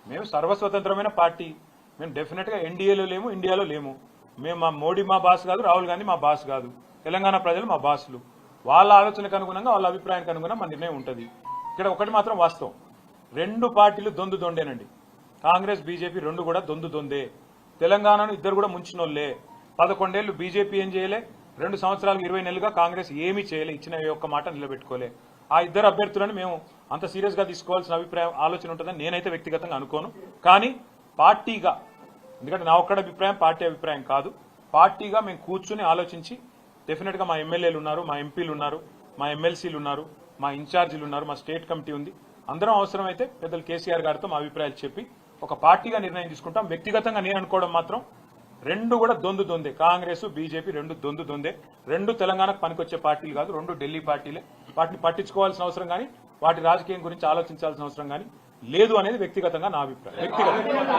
మేము సర్వస్వతంత్రమైన పార్టీ. మేము డెఫినెట్గా ఎన్డీఏలో లేము, ఇండియాలో లేము. మేము మా మోడీ మా బాస్ కాదు, రాహుల్ గాంధీ మా బాస్ కాదు. తెలంగాణ ప్రజలు మా బాసులు. వాళ్ళ ఆలోచనకు అనుగుణంగా, వాళ్ళ అభిప్రాయానికి అనుగుణంగా మన నిర్ణయం ఉంటుంది. ఇక్కడ ఒకటి మాత్రం వాస్తవం, రెండు పార్టీలు దొందు దొండేనండి. కాంగ్రెస్ బీజేపీ రెండు కూడా దొందు దొందే. తెలంగాణను ఇద్దరు కూడా ముంచినోళ్లే. 11 ఏళ్లు బీజేపీ ఏం చేయలే, 2 సంవత్సరాలకు 20 నెలలుగా కాంగ్రెస్ ఏమీ చేయలే, ఇచ్చిన ఒక్క మాట నిలబెట్టుకోలే. ఆ ఇద్దరు అభ్యర్థులను మేము అంత సీరియస్ గా తీసుకోవాల్సిన ఆలోచన ఉంటుందని నేనైతే వ్యక్తిగతంగా అనుకోను. కానీ పార్టీగా, ఎందుకంటే నా ఒక్కడ అభిప్రాయం పార్టీ అభిప్రాయం కాదు, పార్టీగా మేము కూర్చుని ఆలోచించి డెఫినెట్ గా మా ఎమ్మెల్యేలు ఉన్నారు, మా ఎంపీలు ఉన్నారు, మా ఎమ్మెల్సీలు ఉన్నారు, మా ఇన్ఛార్జీలు ఉన్నారు, మా స్టేట్ కమిటీ ఉంది. అందరం అవసరమైతే పెద్దలు కేసీఆర్ గారితో మా అభిప్రాయాలు చెప్పి ఒక పార్టీగా నిర్ణయం తీసుకుంటాం. వ్యక్తిగతంగా నేను అనుకోవడం మాత్రం రెండు కూడా దొందు దొందే. కాంగ్రెస్ బీజేపీ రెండు దొందు దొందే. రెండు తెలంగాణకు పనికొచ్చే పార్టీలు కాదు, రెండు ఢిల్లీ పార్టీలే. వాటిని పట్టించుకోవాల్సిన అవసరం కానీ, వాటి రాజకీయం గురించి ఆలోచించాల్సిన అవసరం కానీ లేదు అనేది వ్యక్తిగతంగా నా అభిప్రాయం. వ్యక్తిగతంగా